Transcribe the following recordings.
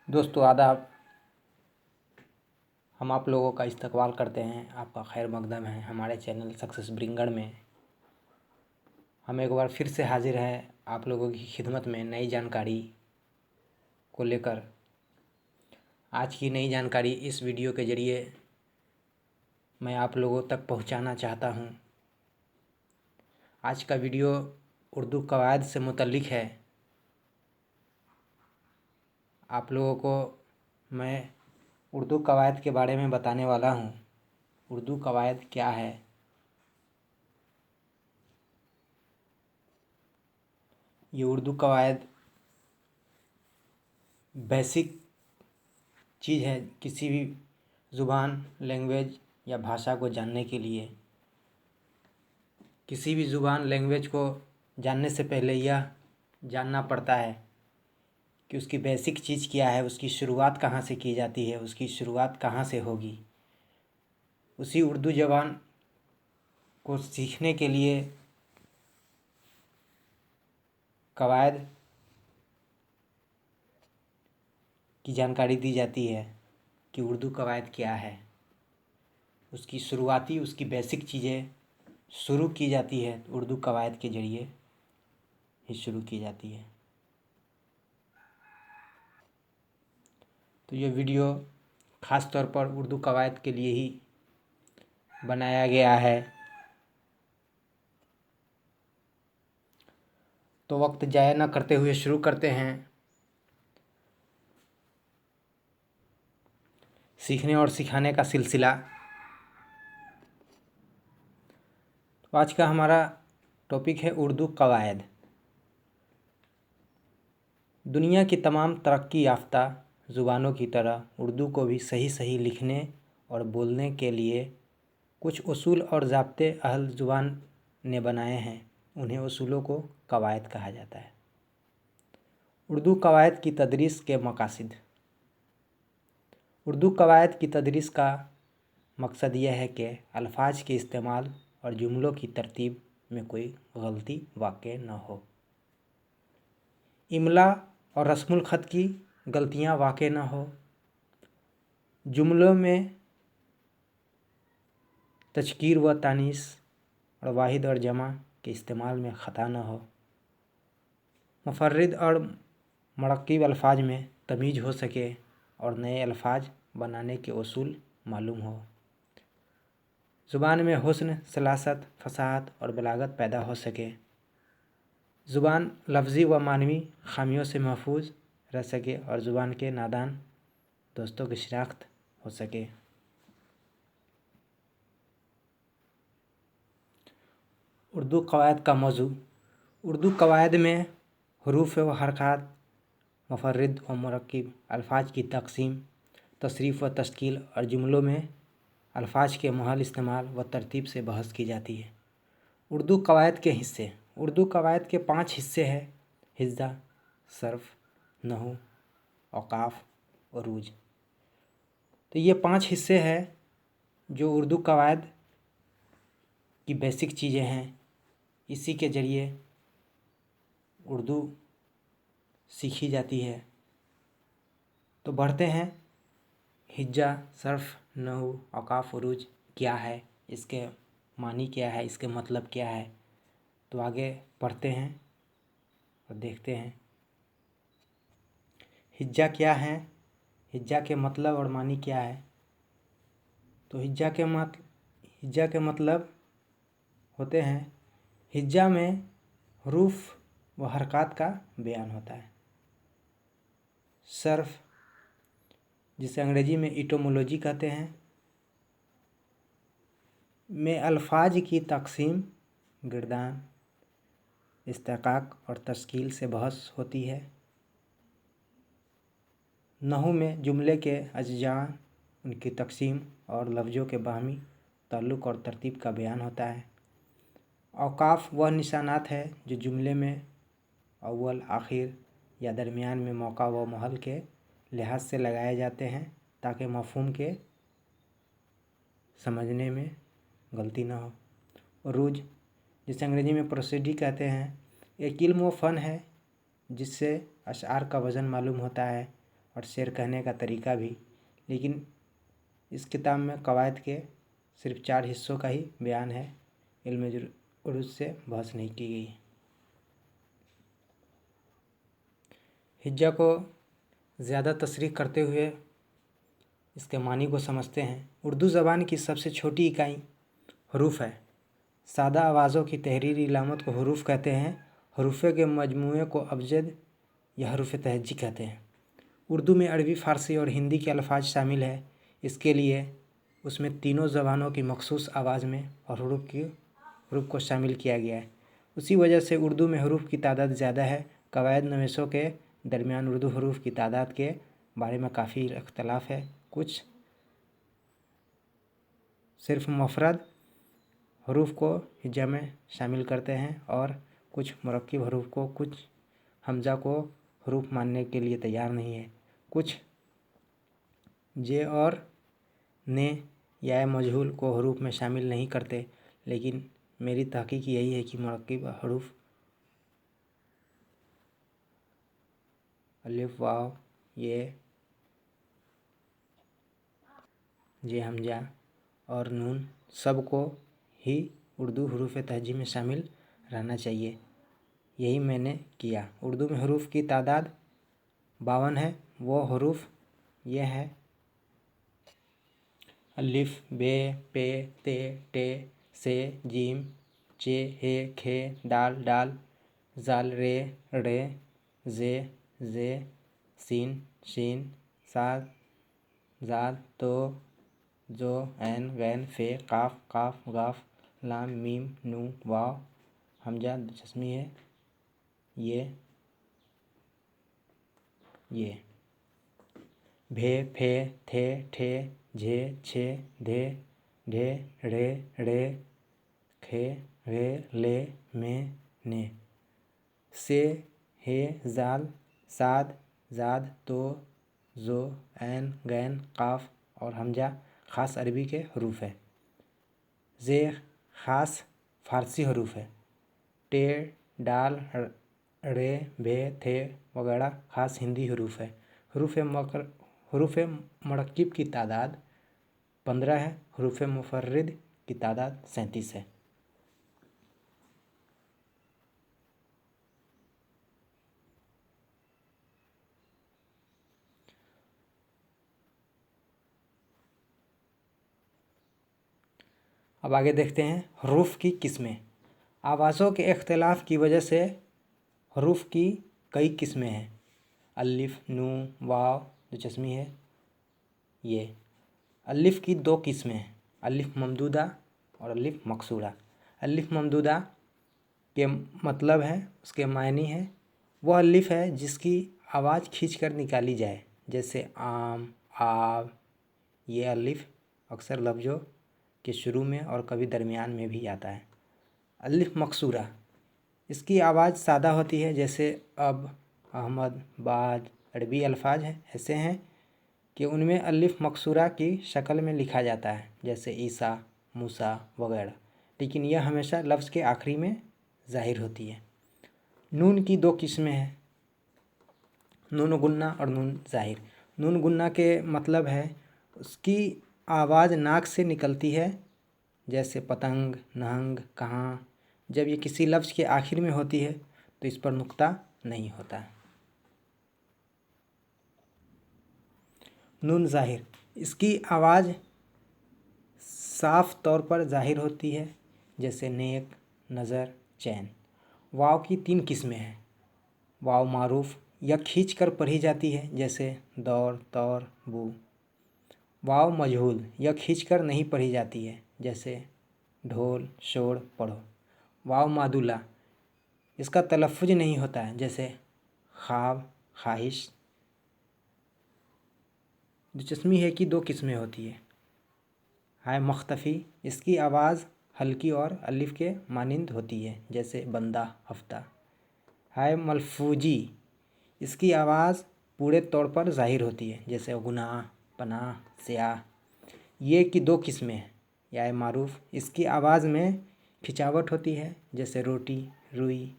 दोस्तों आदाब। हम आप लोगों का इस्तकबाल करते हैं, आपका खैर मकदम है हमारे चैनल सक्सेस ब्रिंगर में। हम एक बार फिर से हाजिर हैं आप लोगों की खिदमत में नई जानकारी को लेकर। आज की नई जानकारी इस वीडियो के ज़रिए मैं आप लोगों तक पहुंचाना चाहता हूं। आज का वीडियो उर्दू कवायद से मुतल्लिक़ है। आप लोगों को मैं उर्दू कवायद के बारे में बताने वाला हूं। उर्दू कवायद क्या है? ये उर्दू कवायद बेसिक चीज़ है किसी भी ज़ुबान, लैंग्वेज या भाषा को जानने के लिए। किसी भी ज़ुबान, लैंग्वेज को जानने से पहले यह जानना पड़ता है कि उसकी बेसिक चीज़ क्या है, उसकी शुरुआत कहाँ से की जाती है, उसकी शुरुआत कहाँ से होगी। उसी उर्दू ज़बान को सीखने के लिए कवायद की जानकारी दी जाती है कि उर्दू कवायद क्या है। उसकी शुरुआती, उसकी बेसिक चीज़ें शुरू की जाती है उर्दू कवायद के ज़रिए ही शुरू की जाती है। तो ये वीडियो ख़ास तौर पर उर्दू कवायद के लिए ही बनाया गया है। तो वक्त ज़ाया न करते हुए शुरू करते हैं सीखने और सिखाने का सिलसिला। तो आज का हमारा टॉपिक है उर्दू कवायद। दुनिया की तमाम तरक्की याफ्ता ज़ुबानों की तरह उर्दू को भी सही लिखने और बोलने के लिए कुछ उसूल और ज़ाब्ते अहल ज़ुबान ने बनाए हैं। उन्हें उसूलों को कवायद कहा जाता है। उर्दू कवायद की तदरीस के मकासद। उर्दू कवायद की तदरीस का मकसद यह है कि अल्फाज के इस्तेमाल और जुमलों की तरतीब में कोई गलती वाक़ न हो, इमला और रस्मुल ख़त की गलतियाँ वाक़ न हो, जुमलों में तज़कीर व तानीस और वाहिद और जमा के इस्तेमाल में ख़ता न हो, मुफ़र्रिद और मुरक्किब अल्फाज में तमीज़ हो सके और नए अल्फाज बनाने के उसूल मालूम हो, ज़ुबान में हुस्न, सलासत, फसाहत और बलागत पैदा हो सके, ज़ुबान लफ्ज़ी व मानवी ख़ामियों से महफूज रह सके और ज़ुबान के नादान दोस्तों की शिनाख्त हो सके। उर्दू कवायद का मौजू। उर्दू कवायद में हरूफ व हरकत, मुफ़र्रिद व मुरक्किब अल्फाज की तक़सीम, तसरीफ़ व तश्कील और जुमलों में अल्फाज के मुहल इस्तेमाल व तरतीब से बहस की जाती है। उर्दू कवायद के हिस्से। उर्दू कवायद के 5 हिस्से हैं: हिज्जा, सर्फ़, नहू, औक़ाफ़ और रूज। तो ये 5 हिस्से हैं जो उर्दू कवायद की बेसिक चीज़ें हैं। इसी के ज़रिए उर्दू सीखी जाती है। तो बढ़ते हैं। हिज्जा, सर्फ़, नहू, औक़ाफ़, उरूज क्या है, इसके मानी क्या है, इसके मतलब क्या है। तो आगे पढ़ते हैं और देखते हैं हिज्जा क्या है, हिज्जा के मतलब और मानी क्या है। तो हिज्जा के मतलब होते हैं, हिज्जा में हरूफ व हरकत का बयान होता है। सर्फ़, जिसे अंग्रेज़ी में इटोमोलॉजी कहते हैं, में अल्फाज की तक़सीम, गिरदान, इस्तिक़ाक़ और तश्कील से बहस होती है। नहू में जुमले के अज्जा, उनकी तक़सीम और लफ्ज़ों के बाहमी ताल्लुक़ और तरतीब का बयान होता है। औक़ाफ़ वह निशानात है जो जुमले में अव्वल, आखिर या दरमियान में मौका व महल के लिहाज से लगाए जाते हैं ताकि मफ़हूम के समझने में गलती ना हो। उरूज, जिसे अंग्रेज़ी में प्रोसिडी कहते हैं, एक इल्म व फ़न है जिससे अशआर का वज़न मालूम होता है और शेर कहने का तरीका भी, लेकिन इस किताब में कवायद के सिर्फ 4 हिस्सों का ही बयान है। इल्म उरूज से बहस नहीं की गई। हिज्जा को ज़्यादा तशरीह करते हुए इसके मानी को समझते हैं। उर्दू ज़बान की सबसे छोटी इकाई हरूफ है। सादा आवाज़ों की तहरीरी इलामत को हरूफ कहते हैं। हरूफ़े के मजमूए को अबजद या हरूफ तहज्जी कहते हैं। उर्दू में अरबी, फ़ारसी और हिंदी के अल्फाज शामिल है। इसके लिए उसमें तीनों ज़बानों की मखसूस आवाज़ में और हरूफ को शामिल किया गया है। उसी वजह से उर्दू में हरूफ की तादाद ज़्यादा है। कवायद नवीसों के दरमियान उर्दू हरूफ की तादाद के बारे में काफ़ी इख्तलाफ है। कुछ सिर्फ मुफरद हरूफ को हिज्जा में शामिल करते हैं और कुछ मुरक्किब हरूफ को, कुछ हमज़ा को हरूफ मानने के लिए तैयार नहीं है। कुछ जे और ने या मजहूल को हरूफ में शामिल नहीं करते, लेकिन मेरी तहकीक यही है कि मुरक्किब हरूफ अलिफ, वाव, ये, जे, हमजा और नून सब को ही उर्दू हरूफ तहज्जी में शामिल रहना चाहिए। यही मैंने किया। उर्दू में हरूफ की तादाद 52 है। वो हरूफ ये है: अलिफ, बे, पे, ते, टे, से, जीम, चे, हे, खे, दाल, डाल, जाल, रे, रे, जे, सीन, शीन, साद, जाद, तो, जो, ऐन, गैन, फे, काफ, काफ, गाफ, लाम, मीम, नून, वाव, हमजा जस्मी है, ये, भे, फे, थे, ठे, झे, छे, धे, ढे, ढे, रे, खे, रे, ले, में, ने, से, हे, जाल, साद, जाद, तो, जो, ऐन, गैन, काफ और हमजा ख़ास अरबी के हरूफ है। जे ख़ास फ़ारसी हरूफ है। टे, डाल, रे, भे, थे वगैरह ख़ास हिंदी हरूफ है। हरूफ मुरक्किब की तादाद 15 है। हरूफ मुफर्रिद की तादाद 37 है। अब आगे देखते हैं हरूफ की किस्में। आवाज़ों के इख्तिलाफ की वजह से हरूफ की कई किस्में हैं। अलिफ, नून, वाव जो जस्मी है, ये। अलिफ की 2 किस्में हैं, अलिफ ममदूदा और अलिफ मकसूरा। अलिफ ममदूदा के मतलब है, उसके मायने हैं, वह अलिफ है जिसकी आवाज़ खींचकर निकाली जाए, जैसे आम, आब। ये अलिफ अक्सर लफ्ज़ों के शुरू में और कभी दरमियान में भी आता है। अलिफ मकसूरा, इसकी आवाज़ सादा होती है, जैसे अब, अहमद, बाद। अरबी अल्फाज हैं ऐसे हैं कि उनमें अलिफ मकसूरा की शक्ल में लिखा जाता है, जैसे ईसा, मूसा वगैरह, लेकिन यह हमेशा लफ्ज़ के आखिरी में ज़ाहिर होती है। नून की 2 किस्में हैं, नून गुन्ना और नून ज़ाहिर। नून गुन्ना के मतलब है उसकी आवाज़ नाक से निकलती है, जैसे पतंग, नहंग, कहाँ। जब ये किसी लफ्ज़ के आखिर में होती है तो इस पर नुक्ता नहीं होता। नून ज़ाहिर, इसकी आवाज़ साफ तौर पर ज़ाहिर होती है, जैसे नेक, नज़र, चैन। वाव की 3 किस्में हैं। वाव मारूफ, यह खींच कर पढ़ी जाती है, जैसे दौर, तौर, बू। वाव मजहूल, यह खींचकर नहीं पढ़ी जाती है, जैसे ढोल, शोर, पढ़ो। वाव मादुला, इसका तलफ़ुज़ नहीं होता है, जैसे ख्वाब, ख्वाहिश। दिलचस्पी है कि 2 किस्में होती है। हाय मुख्तफ़ी, इसकी आवाज़ हल्की और अलिफ के मानिंद होती है, जैसे बंदा, हफ्ता। हाय मलफूजी, इसकी आवाज़ पूरे तौर पर ज़ाहिर होती है, जैसे गुनाह, पनाह, स्याह। ये की 2 किस्में हैं। या मारूफ, इसकी आवाज़ में खिंचावट होती है, जैसे रोटी, रुई।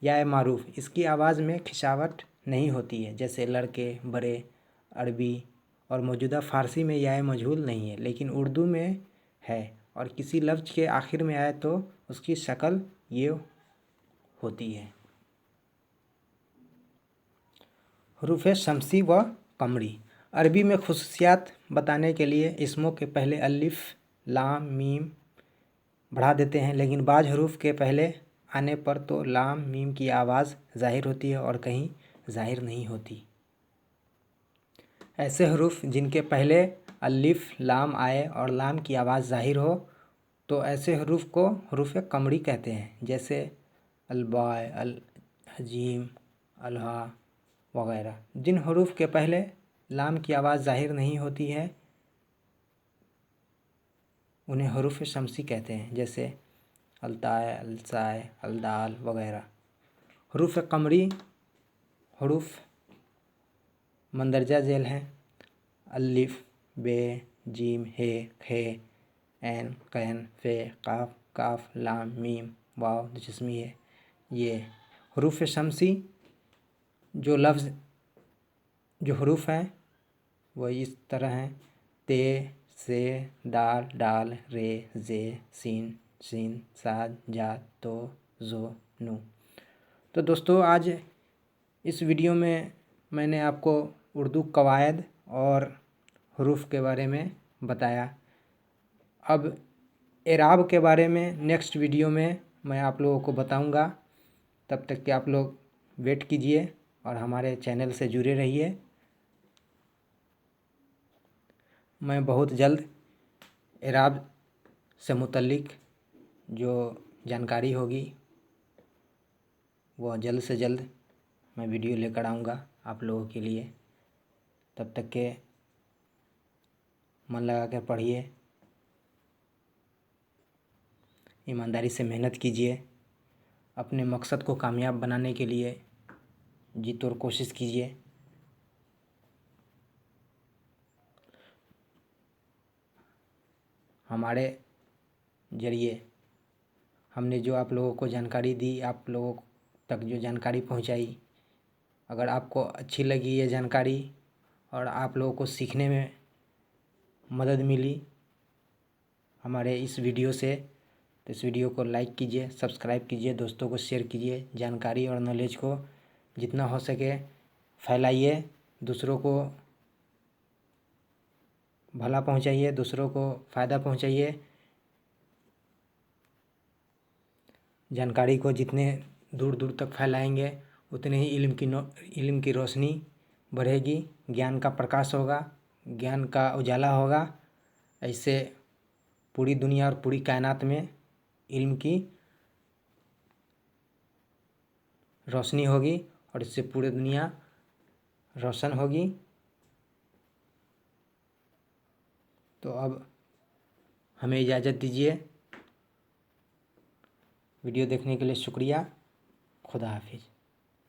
या मारूफ, इसकी आवाज़ में खिंचावट नहीं होती है, जैसे लड़के, बड़े, अरबी और मौजूदा फ़ारसी में या मजहूल नहीं है, लेकिन उर्दू में है और किसी लफ्ज़ के आखिर में आए तो उसकी शक्ल ये होती है। हरूफ शमसी व कमरी। अरबी में खुसूसियात बताने के लिए इसमों के पहले अलिफ, लाम, मीम बढ़ा देते हैं, लेकिन बाज़ हरूफ के पहले आने पर तो लाम मीम की आवाज़ ज़ाहिर होती है और कहीं ज़ाहिर नहीं होती। ऐसे हरूफ जिनके पहले अलिफ, लाम आए और लाम की आवाज़ ज़ाहिर हो तो ऐसे हरूफ को हरूफ कमरी कहते हैं, जैसे अलबाय, अल हजीम, अलहा वगैरह। जिन हरूफ के पहले लाम की आवाज़ ज़ाहिर नहीं होती है उन्हें हरूफ शमसी कहते हैं, जैसे अलताय, अलसाय, अलदाल वगैरह। हरूफ कमरी हरूफ मंदरजा झेल हैं। अलिफ, बे, जीम, हे, खे, ऐन, कैन, फे, काफ, काफ, लाम, मीम, वाव जिस्मी है। ये हरूफ शमसी जो हरूफ हैं वो इस तरह हैं: ते, से, दाल, डाल, रे, जे, सीन, सीन, साद, जा, तो, जो, नू। तो दोस्तों आज इस वीडियो में मैंने आपको उर्दू कवायद और हरूफ के बारे में बताया। अब एराब के बारे में नेक्स्ट वीडियो में मैं आप लोगों को बताऊंगा। तब तक के आप लोग वेट कीजिए और हमारे चैनल से जुड़े रहिए। मैं बहुत जल्द एराब से मुतल्लिक जो जानकारी होगी वो जल्द से जल्द मैं वीडियो लेकर आऊँगा आप लोगों के लिए। तब तक के मन लगा कर पढ़िए, ईमानदारी से मेहनत कीजिए, अपने मकसद को कामयाब बनाने के लिए जी तोड़ कोशिश कीजिए। हमारे ज़रिए हमने जो आप लोगों को जानकारी दी, आप लोगों तक जो जानकारी पहुंचाई, अगर आपको अच्छी लगी ये जानकारी और आप लोगों को सीखने में मदद मिली हमारे इस वीडियो से, तो इस वीडियो को लाइक कीजिए, सब्सक्राइब कीजिए, दोस्तों को शेयर कीजिए। जानकारी और नॉलेज को जितना हो सके फैलाइए, दूसरों को भला पहुंचाइए, दूसरों को फ़ायदा पहुंचाइए। जानकारी को जितने दूर दूर तक फैलाएंगे उतने ही इल्म की रोशनी बढ़ेगी, ज्ञान का प्रकाश होगा, ज्ञान का उजाला होगा। ऐसे पूरी दुनिया और पूरी कायनात में इल्म की रोशनी होगी और इससे पूरी दुनिया रोशन होगी। तो अब हमें इजाज़त दीजिए। वीडियो देखने के लिए शुक्रिया। खुदा हाफिज़।